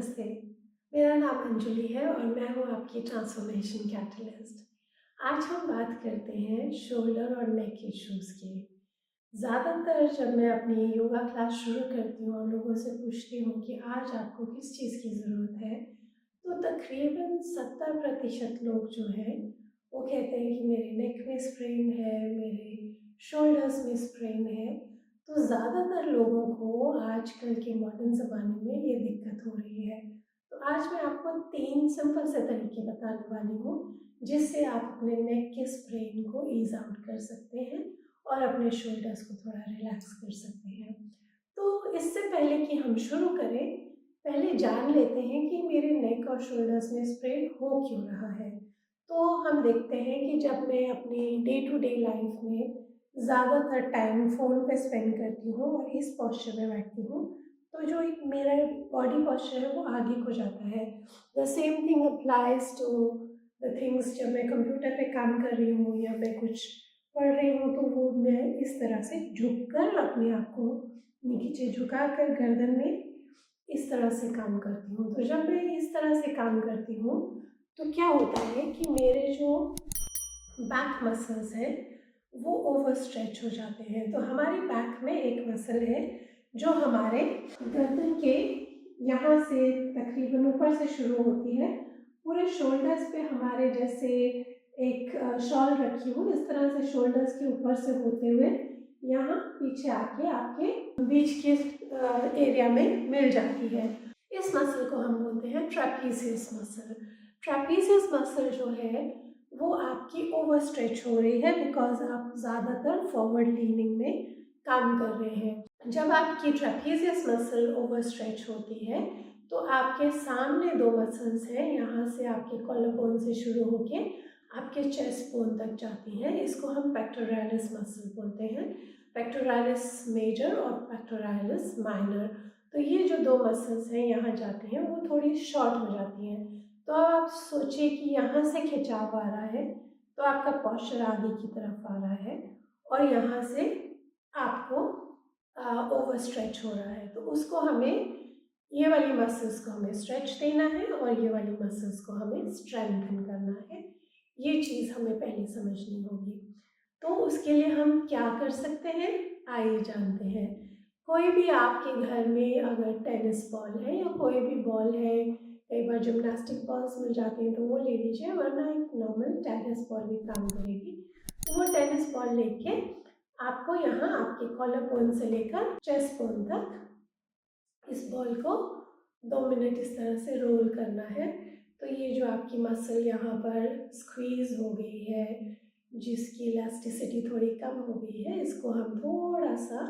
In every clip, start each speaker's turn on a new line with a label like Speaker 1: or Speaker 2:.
Speaker 1: नमस्ते, मेरा नाम अंजलि है और मैं हूँ आपकी ट्रांसफॉर्मेशन कैटलिस्ट। आज हम बात करते हैं शोल्डर और नेक इश्यूज़ की। ज़्यादातर जब मैं अपनी योगा क्लास शुरू करती हूँ और लोगों से पूछती हूँ कि आज आपको किस चीज़ की ज़रूरत है, तो तकरीबन 70% लोग जो हैं वो कहते हैं कि मेरे नेक में स्ट्रेन है, मेरे शोल्डर्स में स्ट्रेन है। तो ज़्यादातर लोगों को आजकल के मॉडर्न ज़माने में ये दिक्कत हो रही है। तो आज मैं आपको 3 सिंपल से तरीके बताने वाली हूँ, जिससे आप अपने नेक के स्ट्रेन को ईज़ आउट कर सकते हैं और अपने शोल्डर्स को थोड़ा रिलैक्स कर सकते हैं। तो इससे पहले कि हम शुरू करें, पहले जान लेते हैं कि मेरे नेक और शोल्डर्स में स्ट्रेन हो क्यों रहा है। तो हम देखते हैं कि जब मैं अपनी डे टू डे लाइफ में ज़्यादातर टाइम फ़ोन पे स्पेंड करती हूँ और इस पोस्चर में बैठती हूँ, तो जो एक मेरा बॉडी पोस्चर है वो आगे को जाता है। The same thing applies to the things जब मैं कंप्यूटर पे काम कर रही हूँ या मैं कुछ पढ़ रही हूँ, तो वो मैं इस तरह से झुककर अपने आप को नीचे झुकाकर गर्दन में इस तरह से काम करती हूँ। तो जब मैं इस तरह से काम करती हूँ, तो क्या होता है कि मेरे जो बैक मसल्स हैं वो ओवर स्ट्रेच हो जाते हैं। तो हमारे बैक में एक मसल है जो हमारे गर्दन के यहाँ से तकरीबन ऊपर से शुरू होती है, पूरे शोल्डर्स पे हमारे जैसे एक शॉल रखी हूँ, इस तरह से शोल्डर्स के ऊपर से होते हुए यहाँ पीछे आके आपके बीच के एरिया में मिल जाती है। इस मसल को हम बोलते हैं ट्रेपीजियस मसल। ट्रेपीजियस मसल जो है वो आपकी ओवर स्ट्रेच हो रही है बिकॉज आप ज़्यादातर फॉरवर्ड लीनिंग में काम कर रहे हैं। जब आपकी ट्रेपीजियस मसल ओवर स्ट्रेच होती है तो आपके सामने दो मसल्स हैं, यहाँ से आपके कॉलर बोन से शुरू होके आपके चेस्ट बोन तक जाती हैं। इसको हम पेक्टोरालिस मसल बोलते हैं, पेक्टोरालिस मेजर और पेक्टोरालिस माइनर। तो ये जो दो मसल्स हैं यहाँ जाती हैं, वो थोड़ी शॉर्ट हो जाती हैं। तो आप सोचिए कि यहाँ से खिंचाव आ रहा है तो आपका पोस्चर आगे की तरफ आ रहा है और यहाँ से आपको ओवर स्ट्रेच हो रहा है। तो उसको हमें ये वाली मसल्स को हमें स्ट्रेच देना है और ये वाली मसल्स को हमें स्ट्रेंथन करना है। ये चीज़ हमें पहले समझनी होगी। तो उसके लिए हम क्या कर सकते हैं, आइए जानते हैं। कोई भी आपके घर में अगर टेनिस बॉल है या कोई भी बॉल है, कई बार जिम्नास्टिक बॉल्स मिल जाती हैं तो वो ले लीजिए, वरना एक नॉर्मल टेनिस बॉल भी काम करेगी। तो वो टेनिस बॉल लेके आपको यहाँ आपके कॉलर बोन से लेकर चेस्ट बोन तक इस बॉल को 2 मिनट इस तरह से रोल करना है। तो ये जो आपकी मसल यहाँ पर स्क्वीज़ हो गई है, जिसकी इलास्टिसिटी थोड़ी कम हो गई है, इसको हम थोड़ा सा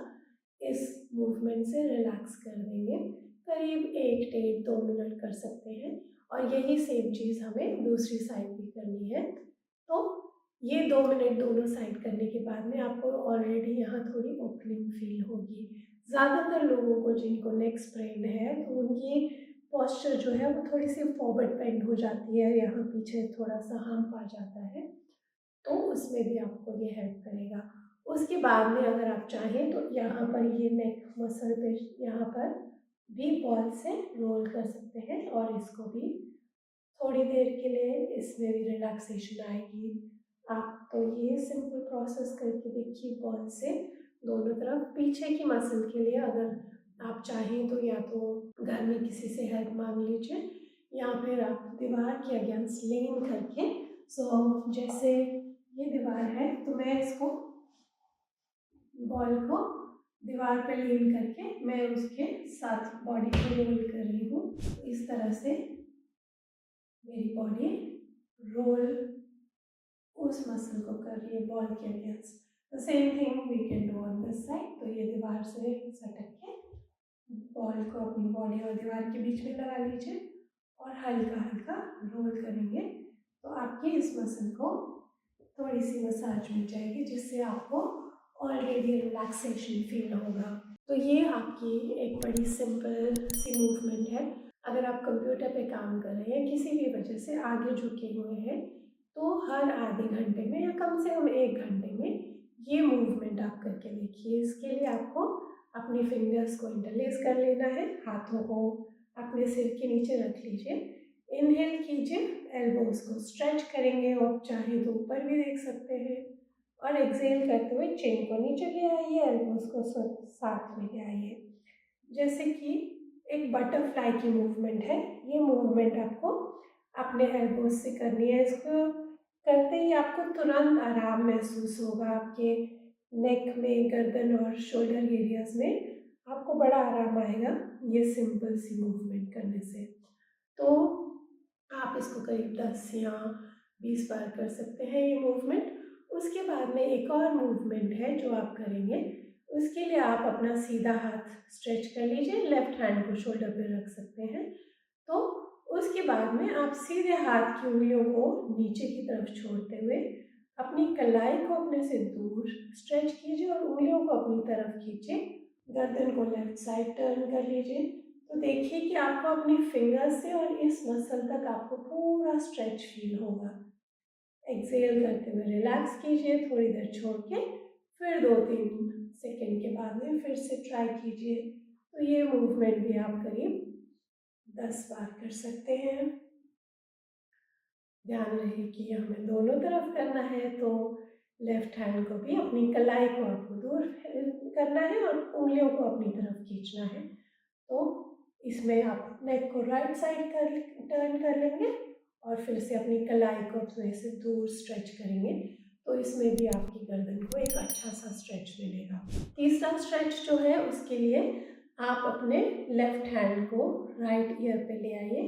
Speaker 1: इस मूवमेंट से रिलैक्स कर देंगे। करीब 1 डेढ़ 2 मिनट कर सकते हैं और यही सेम चीज़ हमें दूसरी साइड भी करनी है। तो ये 2 मिनट दोनों साइड करने के बाद में आपको ऑलरेडी यहाँ थोड़ी ओपनिंग फील होगी। ज़्यादातर लोगों को जिनको नेक स्ट्रेन है तो उनकी पोस्चर जो है वो थोड़ी सी फॉरवर्ड बेंड हो जाती है, यहाँ पीछे थोड़ा सा हम्प आ जाता है, तो उसमें भी आपको ये हेल्प करेगा। उसके बाद में अगर आप चाहें तो यहाँ पर ये नेक मसल पे यहाँ पर भी बॉल से रोल कर सकते हैं और इसको भी थोड़ी देर के लिए इसमें भी रिलैक्सेशन आएगी। आप तो ये सिंपल प्रोसेस करके देखिए, बॉल से दोनों तरफ। पीछे की मसल के लिए अगर आप चाहें तो या तो घर में किसी से हेल्प मांग लीजिए या फिर आप दीवार के अगेंस्ट लेन करके, जैसे ये दीवार है तो मैं इसको बॉल को दीवार पे लेन करके मैं उसके साथ बॉडी को रोल कर रही हूँ। इस तरह से मेरी बॉडी रोल उस मसल को कर रही है बॉल के against. The same thing we can do on this side. तो ये दीवार से सटक के बॉल को अपनी बॉडी और दीवार के बीच में लगा लीजिए और हल्का हल्का रोल करेंगे तो आपकी इस मसल को थोड़ी सी मसाज मिल जाएगी, जिससे आपको ऑलरेडी रिलैक्सेशन फील होगा। तो ये आपकी एक बड़ी सिंपल सी मूवमेंट है। अगर आप कंप्यूटर पे काम कर रहे हैं, किसी भी वजह से आगे झुके हुए हैं, तो हर आधे घंटे में या कम से कम 1 घंटे में ये मूवमेंट आप करके देखिए। इसके लिए आपको अपनी फिंगर्स को इंटरलेस कर लेना है, हाथों को अपने सिर के नीचे रख लीजिए। इनहेल कीजिए, एल्बोज को स्ट्रेच करेंगे, और चाहे तो ऊपर भी देख सकते हैं। और एक्सहेल करते हुए चेन को नीचे ले आइए, एल्बोज को साथ में ले आइए। जैसे कि एक बटरफ्लाई की मूवमेंट है, ये मूवमेंट आपको अपने एल्बोज से करनी है। इसको करते ही आपको तुरंत आराम महसूस होगा आपके नेक में, गर्दन और शोल्डर एरियाज में आपको बड़ा आराम आएगा ये सिंपल सी मूवमेंट करने से। तो आप इसको करीब 10 या 20 बार कर सकते हैं ये मूवमेंट। उसके बाद में एक और मूवमेंट है जो आप करेंगे। उसके लिए आप अपना सीधा हाथ स्ट्रेच कर लीजिए, लेफ्ट हैंड को शोल्डर पे रख सकते हैं। तो उसके बाद में आप सीधे हाथ की उंगलियों को नीचे की तरफ छोड़ते हुए अपनी कलाई को अपने से दूर स्ट्रेच कीजिए और उंगलियों को अपनी तरफ खींचिए। गर्दन को लेफ्ट साइड टर्न कर लीजिए। तो देखिए कि आपको अपनी फिंगर्स से और इस मसल तक आपको पूरा स्ट्रेच फील होगा। एक्सहेल करते हुए रिलैक्स कीजिए, थोड़ी देर छोड़ के फिर 2-3 सेकेंड के बाद में फिर से ट्राई कीजिए। तो ये मूवमेंट भी आप करीब 10 बार कर सकते हैं। ध्यान रहे कि हमें दोनों तरफ करना है, तो लेफ्ट हैंड को भी अपनी कलाई को आपको दूर करना है और उंगलियों को अपनी तरफ खींचना है। तो इसमें आप नेक को राइट साइड टर्न कर लेंगे और फिर से अपनी कलाई को अपने से दूर स्ट्रेच करेंगे। तो इसमें भी आपकी गर्दन को एक अच्छा सा स्ट्रेच मिलेगा। तीसरा स्ट्रेच जो है उसके लिए आप अपने लेफ्ट हैंड को राइट ईयर पे ले आइए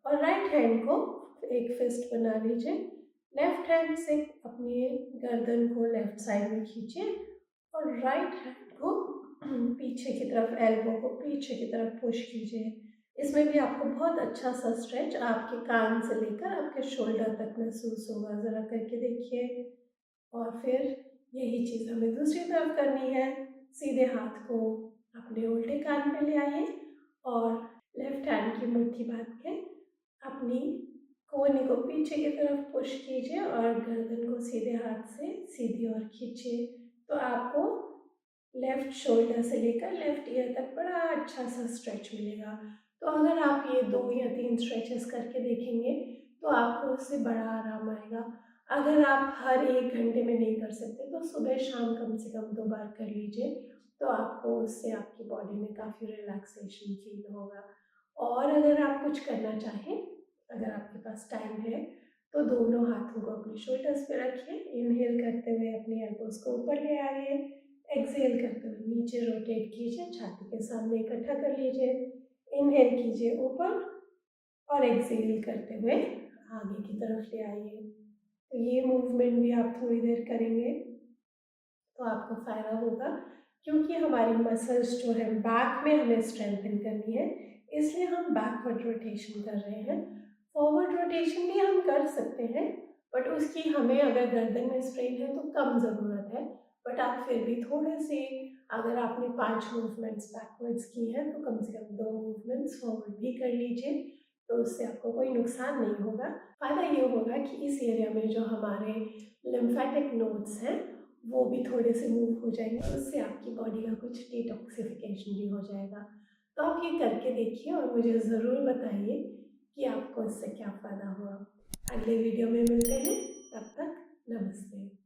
Speaker 1: और राइट हैंड को एक फिस्ट बना लीजिए। लेफ्ट हैंड से अपनी गर्दन को लेफ्ट साइड में खींचिए और राइट हैंड को पीछे की तरफ, एल्बो को पीछे की तरफ पुश कीजिए। इसमें भी आपको बहुत अच्छा सा स्ट्रेच आपके कान से लेकर आपके शोल्डर तक महसूस होगा। ज़रा करके देखिए। और फिर यही चीज़ हमें दूसरी तरफ करनी है। सीधे हाथ को अपने उल्टे कान पे ले आइए और लेफ्ट हैंड की मुट्ठी बांध के अपनी कोहनी को पीछे की तरफ पुश कीजिए और गर्दन को सीधे हाथ से सीधी ओर खींचिए। तो आपको लेफ्ट शोल्डर से लेकर लेफ्ट ईयर तक बड़ा अच्छा सा स्ट्रेच मिलेगा। तो अगर आप ये 2 या 3 स्ट्रेचेस करके देखेंगे तो आपको उससे बड़ा आराम आएगा। अगर आप हर 1 घंटे में नहीं कर सकते तो सुबह शाम कम से कम 2 बार कर लीजिए। तो आपको उससे आपकी बॉडी में काफ़ी रिलैक्सेशन फील होगा। और अगर आप कुछ करना चाहें, अगर आपके पास टाइम है, तो दोनों हाथों को अपने शोल्डर्स पे रखिए। इनहेल करते हुए अपनी एल्बोज को ऊपर ले आइए। एक्सहेल करते हुए नीचे रोटेट कीजिए, छाती के सामने इकट्ठा कर लीजिए। इनहेल कीजिए ऊपर और एक्सहेल करते हुए आगे की तरफ ले आइए। तो ये मूवमेंट भी आप थोड़ी देर करेंगे तो आपको फ़ायदा होगा, क्योंकि हमारी मसल्स जो है बैक में हमें स्ट्रेंथन करनी है, इसलिए हम बैकवर्ड रोटेशन कर रहे हैं। फॉरवर्ड रोटेशन भी हम कर सकते हैं, बट उसकी हमें अगर गर्दन में स्ट्रेन है तो कम ज़रूरत है। बट आप फिर भी थोड़े से, अगर आपने 5 मूवमेंट्स बैकवर्ड्स की हैं तो कम से कम 2 मूवमेंट्स फॉरवर्ड भी कर लीजिए। तो उससे आपको कोई नुकसान नहीं होगा। फ़ायदा ये होगा कि इस एरिया में जो हमारे लिम्फेटिक नोड्स हैं वो भी थोड़े से मूव हो जाएंगे और उससे आपकी बॉडी का कुछ डिटॉक्सिफिकेशन भी हो जाएगा। तो आप ये करके देखिए और मुझे ज़रूर बताइए कि आपको इससे क्या फ़ायदा हुआ। अगले वीडियो में मिलते हैं, तब तक नमस्ते।